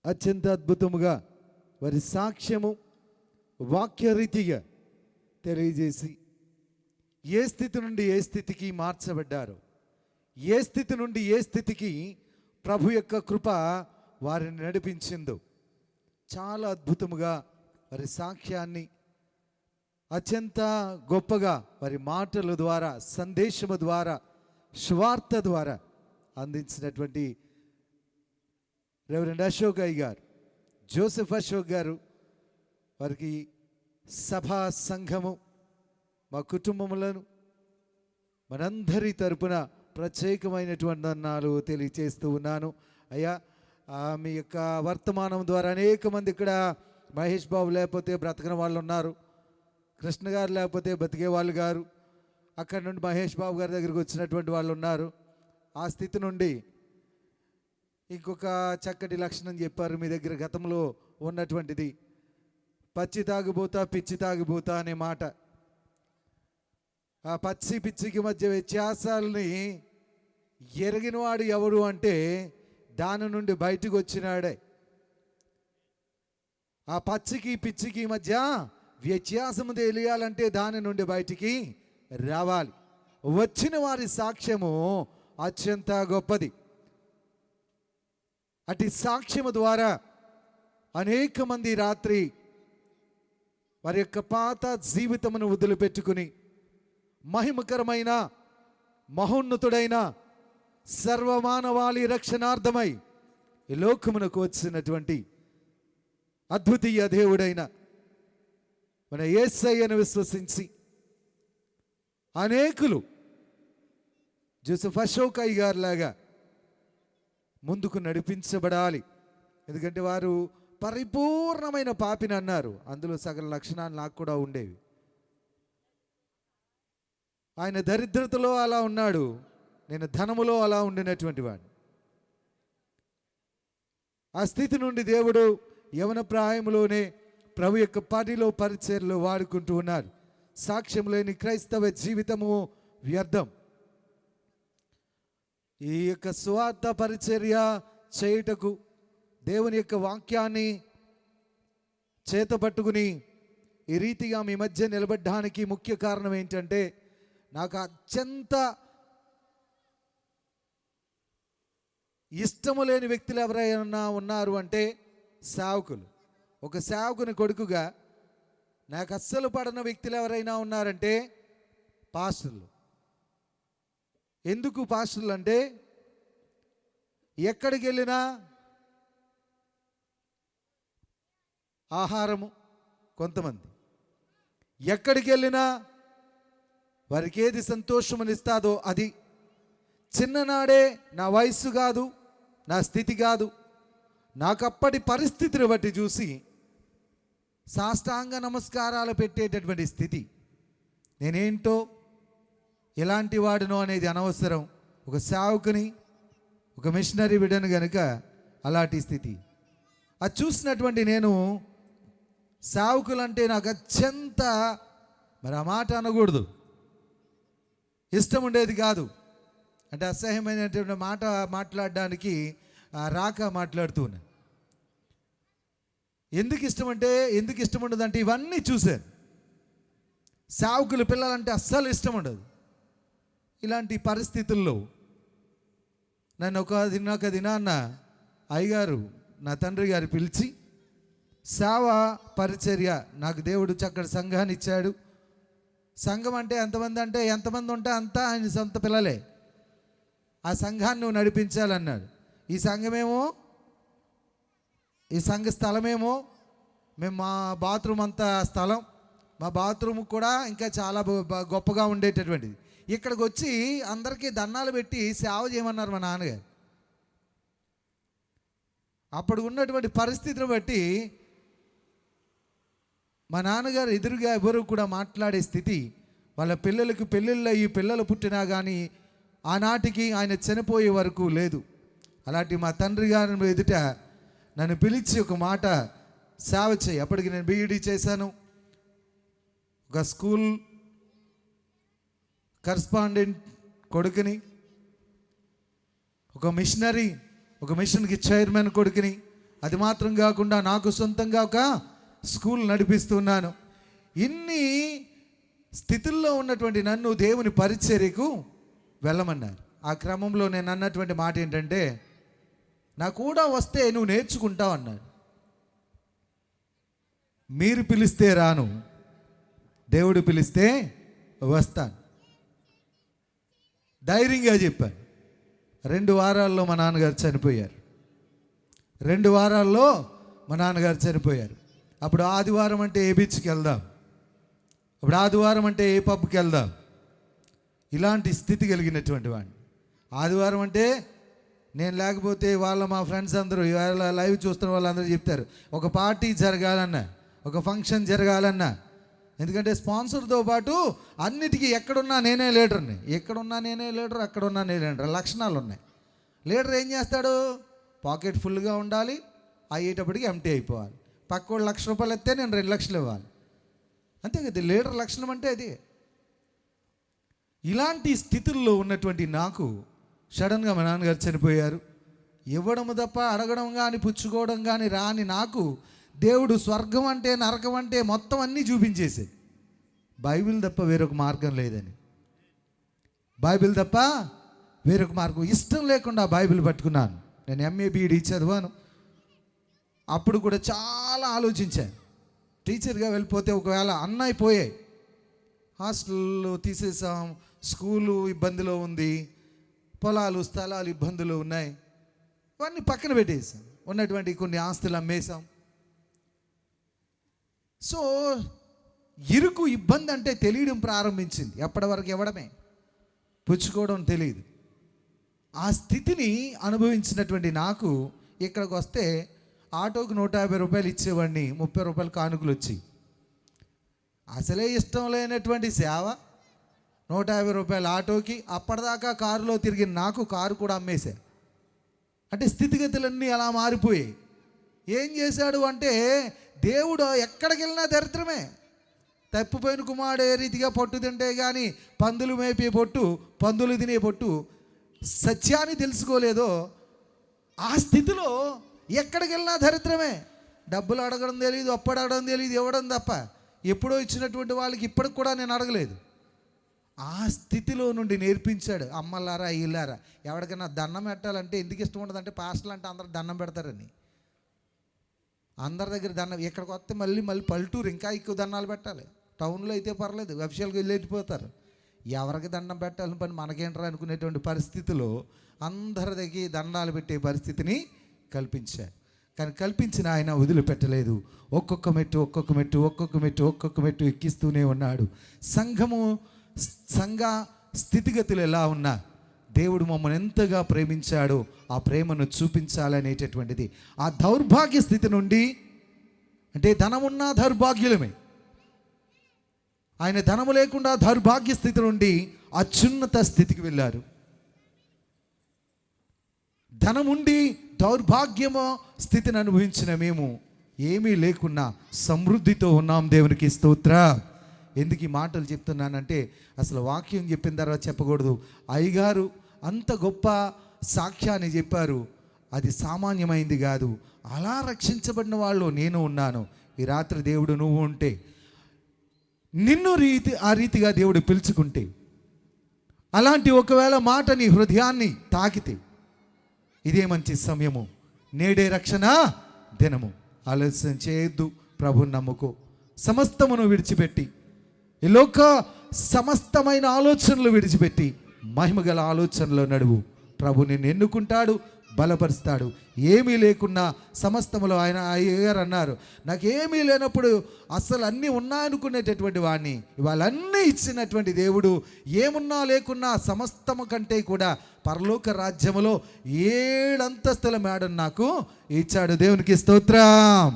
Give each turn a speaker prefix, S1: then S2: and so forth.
S1: అత్యంత అద్భుతముగా వారి సాక్ష్యము వాక్యరీతిగా తెలియజేసి ఏ స్థితి నుండి ఏ స్థితికి మార్చబడ్డారో, ఏ స్థితి నుండి ఏ స్థితికి ప్రభు యొక్క కృప వారిని నడిపించిందో చాలా అద్భుతముగా వారి సాక్ష్యాన్ని అత్యంత గొప్పగా వారి మాటల ద్వారా, సందేశము ద్వారా, స్వార్థ ద్వారా అందించినటువంటి రెవరెండ్ అశోక్ అయ్య గారు, జోసెఫ్ అశోక్ గారు, వారికి సభా సంఘము మా కుటుంబములను మనందరి తరపున ప్రత్యేకమైనటువంటి వందనాలు తెలియచేస్తూ ఉన్నాను. అయ్యా, మీ యొక్క వర్తమానం ద్వారా అనేక మంది ఇక్కడ మహేష్ బాబు లేకపోతే బ్రతకని వాళ్ళు ఉన్నారు, కృష్ణ గారు లేకపోతే బతికే వాళ్ళు గారు, అక్కడ నుండి మహేష్ బాబు గారి దగ్గరికి వచ్చినటువంటి వాళ్ళు ఉన్నారు. ఆ స్థితి నుండి ఇంకొక చక్కటి లక్షణం చెప్పారు మీ దగ్గర గతంలో ఉన్నటువంటిది, పచ్చి తాగుబోతా పిచ్చి తాగుబోతా అనే మాట. ఆ పచ్చి పిచ్చికి మధ్య వ్యత్యాసాలని ఎరిగినవాడు ఎవడు అంటే దాని నుండి బయటకు వచ్చినాడే. ఆ పచ్చికి పిచ్చికి మధ్య వ్యత్యాసము తెలియాలంటే దాని నుండి బయటికి రావాలి. వచ్చిన వారి సాక్ష్యము అత్యంత గొప్పది. అటు సాక్ష్యము ద్వారా అనేక మంది రాత్రి వారి యొక్క పాత జీవితమును వదిలిపెట్టుకుని మహిమకరమైన మహోన్నతుడైన సర్వమానవాళి రక్షణార్థమై ఈ లోకమునకు వచ్చినటువంటి అద్వితీయ దేవుడైన మన యేసయ్యను విశ్వసించి అనేకులు జోసెఫ్ అశోక్ అయ్య గారు లాగా ముందుకు నడిపించబడాలి. ఎందుకంటే వారు పరిపూర్ణమైన పాపిని అన్నారు. అందులో సగల లక్షణాలు నాకు కూడా ఉండేవి. ఆయన దరిద్రతలో అలా ఉన్నాడు, నేను ధనములో అలా ఉండినటువంటి వాడు. ఆ స్థితి నుండి దేవుడు యవన ప్రాయములోనే ప్రభు యొక్క పనిలో పరిచర్లో వాడుకుంటూ ఉన్నారు. సాక్ష్యం లేని క్రైస్తవ జీవితము వ్యర్థం. ఈ యొక్క స్వార్థ పరిచర్య చేయుటకు దేవుని యొక్క వాక్యాన్ని చేతపట్టుకుని ఈ రీతిగా మీ మధ్య నిలబడ్డానికి ముఖ్య కారణం ఏంటంటే, నాకు అత్యంత ఇష్టము లేని వ్యక్తులు ఎవరైనా ఉన్నారు అంటే సేవకులు. ఒక సేవకుని కొడుకుగా నాకు అస్సలు పడని వ్యక్తులు ఎవరైనా ఉన్నారంటే పాస్టర్లు. ఎందుకు పాస్టర్లు అంటే, ఎక్కడికి వెళ్ళినా ఆహారము కొంతమంది, ఎక్కడికి వెళ్ళినా వారికి ఏది సంతోషమనిస్తాదో అది. చిన్ననాడే నా వయస్సు కాదు, నా స్థితి కాదు, నాకప్పటి పరిస్థితిని బట్టి చూసి సాష్టాంగ నమస్కారాలు పెట్టేటటువంటి స్థితి. నేనేంటో ఎలాంటి వాడునో అనేది అనవసరం. ఒక సేవకుని, ఒక మిషనరీ బిడ్డను కనుక అలాంటి స్థితి. అది చూసినటువంటి నేను సేవకులంటే నాకు అత్యంత, మరి ఆ మాట అనకూడదు, ఇష్టం ఉండేది కాదు. అంటే అసహ్యమైనటువంటి మాట మాట్లాడడానికి రాక మాట్లాడుతున్నా. ఎందుకు ఇష్టం ఉండదంటే ఇవన్నీ చూశాను. సేవకుల పిల్లలంటే అస్సలు ఇష్టం ఉండదు. ఇలాంటి పరిస్థితుల్లో నన్ను ఒక దినాన్న అయ్యగారు, నా తండ్రి గారు పిలిచి, సేవ పరిచర్య నాకు దేవుడు చక్కటి సంఘాన్ని ఇచ్చాడు. సంఘం అంటే ఎంతమంది ఉంటే అంతా ఆయన సొంత పిల్లలే. ఆ సంఘాన్ని నువ్వు నడిపించాలన్నాడు. ఈ సంఘ స్థలమేమో మేము, మా బాత్రూమ్ అంతా స్థలం, మా బాత్రూమ్ కూడా ఇంకా చాలా గొప్పగా ఉండేటటువంటిది. ఇక్కడికి వచ్చి అందరికీ దండాలు పెట్టి సేవ చేయమన్నారు మా నాన్నగారు. అప్పుడు ఉన్నటువంటి పరిస్థితిని బట్టి మా నాన్నగారు ఎదురుగా ఎవరు కూడా మాట్లాడే స్థితి, వాళ్ళ పిల్లలకు పెళ్ళిళ్ళు అయ్యి పిల్లలు పుట్టినా కానీ ఆనాటికి ఆయన చనిపోయే వరకు లేదు. అలాంటి మా తండ్రి గారి ఎదుట నన్ను పిలిచి ఒక మాట, సేవ చేయి. అప్పటికి నేను బీఈడీ చేశాను. ఒక స్కూల్ కరస్పాండెంట్ కొడుకుని, ఒక మిషన్కి చైర్మన్ కొడుకుని, అది మాత్రం కాకుండా నాకు సొంతంగా ఒక స్కూల్ నడిపిస్తున్నాను. ఇన్ని స్థితుల్లో ఉన్నటువంటి నన్ను దేవుని పరిచర్యకు వెళ్ళమన్నారు. ఆ క్రమంలో నేను అన్నటువంటి మాట ఏంటంటే, నా కూడా వస్తే నువ్వు నేర్చుకుంటావు అన్నాడు. మీరు పిలిస్తే రాను, దేవుడు పిలిస్తే వస్తాను. ధైర్యంగా చెప్పాను. 2 వారాల్లో మా నాన్నగారు చనిపోయారు. 2 వారాల్లో మా నాన్నగారు చనిపోయారు. అప్పుడు ఆదివారం అంటే ఏ బీచ్కి వెళ్దాం, అప్పుడు ఆదివారం అంటే ఏ పబ్కి వెళ్దాం, ఇలాంటి స్థితి కలిగినటువంటి వాడిని. ఆదివారం అంటే నేను లేకపోతే మా ఫ్రెండ్స్ అందరూ లైవ్ చూస్తున్న వాళ్ళందరూ చెప్తారు, ఒక పార్టీ జరగాలన్నా, ఒక ఫంక్షన్ జరగాలన్నా, ఎందుకంటే స్పాన్సర్తో పాటు అన్నిటికీ ఎక్కడున్నా నేనే లీడర్ని, ఎక్కడున్నా నేనే లీడర్, అక్కడున్నా నేనే లీడర్ లక్షణాలు ఉన్నాయి. లీడర్ ఏం చేస్తాడు? పాకెట్ ఫుల్గా ఉండాలి, అయ్యేటప్పటికి ఎంటీ అయిపోవాలి. పక్కోడు ₹1,00,000 ఎత్తే నేను 2 లక్షలు ఇవ్వాలి. అంతే కదా లీడర్ లక్షణం అంటే. అది ఇలాంటి స్థితుల్లో ఉన్నటువంటి నాకు సడన్గా మా నాన్నగారు చనిపోయారు. ఇవ్వడం తప్ప అడగడం కానీ పుచ్చుకోవడం కానీ రాని నాకు దేవుడు స్వర్గం అంటే నరకం అంటే మొత్తం అన్నీ చూపించేసేది. బైబిల్ తప్ప వేరొక మార్గం లేదని, బైబిల్ తప్ప వేరొక మార్గం ఇష్టం లేకుండా బైబిల్ పట్టుకున్నాను. నేను MA BD చదివాను. అప్పుడు కూడా చాలా ఆలోచించాను. టీచర్గా వెళ్ళిపోతే ఒకవేళ అన్నయ్య పోయాయి, హాస్టల్లో తీసేసాం, స్కూలు ఇబ్బందిలో ఉంది, పొలాలు స్థలాలు ఇబ్బందులు ఉన్నాయి, ఇవన్నీ పక్కన పెట్టేసాం. ఉన్నటువంటి కొన్ని ఆస్తులు అమ్మేశాం. సో ఇరుకు ఇబ్బంది అంటే తెలియడం ప్రారంభించింది. ఎప్పటి వరకు ఇవ్వడమే, పుచ్చుకోవడం తెలియదు. ఆ స్థితిని అనుభవించినటువంటి నాకు ఇక్కడికి వస్తే ఆటోకి ₹150 ఇచ్చేవాడిని, ₹30 కానుకలు వచ్చి. అసలే ఇష్టం లేనటువంటి సేవ, ₹150 ఆటోకి. అప్పటిదాకా కారులో తిరిగిన నాకు కారు కూడా అమ్మేశా. అంటే స్థితిగతులన్నీ అలా మారిపోయాయి. ఏం చేశాడు అంటే, దేవుడు ఎక్కడికి వెళ్ళినా దరిద్రమే. తప్పిపోయిన కుమారుడు ఏ రీతిగా పొట్టు తింటే కానీ పందులు మేపే పొట్టు, పందులు తినే పొట్టు సత్యాన్ని తెలుసుకోలేదో, ఆ స్థితిలో ఎక్కడికి వెళ్ళినా దరిద్రమే. డబ్బులు అడగడం తెలియదు, అప్పుడు అడగడం తెలియదు, ఇవ్వడం తప్ప. ఎప్పుడో ఇచ్చినటువంటి వాళ్ళకి ఇప్పటికి కూడా నేను అడగలేదు. ఆ స్థితిలో నుండి నేర్పించాడు. అమ్మలారా అయ్యిల్లారా, ఎవరికైనా దండం పెట్టాలంటే ఎందుకు ఇష్టం ఉండదు అంటే, పాస్టర్లు అంటే అందరు దండం పెడతారని. అందరి దగ్గర దండం, ఇక్కడికి వస్తే మళ్ళీ పల్లెటూరు ఇంకా ఎక్కువ దండాలు పెట్టాలి. టౌన్లో అయితే పర్లేదు, అఫీషియల్గా వెళ్ళిపోతారు. ఎవరికి దండం పెట్టాలని పని మనకేంట్రా అనుకునేటువంటి పరిస్థితిలో అందరి దగ్గర దండాలు పెట్టే పరిస్థితిని కల్పించారు. కానీ కల్పించిన ఆయన వదిలిపెట్టలేదు. ఒక్కొక్క మెట్టు ఎక్కిస్తూనే ఉన్నాడు. సంఘ స్థితిగతులు ఎలా ఉన్నా దేవుడు మమ్మల్ని ఎంతగా ప్రేమించాడో ఆ ప్రేమను చూపించాలనేటటువంటిది. ఆ దౌర్భాగ్య స్థితి నుండి, అంటే ధనమున్నా దౌర్భాగ్యులమే, ఆయన ధనము లేకుండా దౌర్భాగ్య స్థితి నుండి అత్యున్నత స్థితికి వెళ్ళారు. ధనముండి దౌర్భాగ్యమో స్థితిని అనుభవించిన మేము ఏమీ లేకున్నా సమృద్ధితో ఉన్నాం. దేవునికి స్తోత్రం. ఎందుకు ఈ మాటలు చెప్తున్నానంటే, అసలు వాక్యం చెప్పిన తర్వాత చెప్పకూడదు. అయ్యగారు అంత గొప్ప సాక్ష్యాన్ని చెప్పారు, అది సామాన్యమైంది కాదు. అలా రక్షించబడిన వాళ్ళు నేను ఉన్నాను. ఈ రాత్రి దేవుడు నువ్వు ఉంటే, నిన్ను ఆ రీతిగా దేవుడు పిలుచుకుంటే, అలాంటి ఒకవేళ మాట నీ హృదయాన్ని తాకితే, ఇదే మంచి సమయము, నేడే రక్షణ దినము. ఆలస్యం చేయొద్దు, ప్రభుని నమ్ముకో. సమస్తమును విడిచిపెట్టి, ఈ లోక సమస్తమైన ఆలోచనలు విడిచిపెట్టి మహిమగల ఆలోచనలో నడువు. ప్రభు నిన్ను ఎన్నుకుంటాడు, బలపరుస్తాడు. ఏమీ లేకున్నా సమస్తములో ఆయన అయ్యగారు అన్నారు, నాకేమీ లేనప్పుడు అసలు అన్నీ ఉన్నాయనుకునేటటువంటి వాడిని ఇవాళ అన్నీ ఇచ్చినటువంటి దేవుడు ఏమున్నా లేకున్నా సమస్తము కంటే కూడా పరలోక రాజ్యములో 7 అంతస్తుల మేడను నాకు ఇచ్చాడు. దేవునికి స్తోత్రం.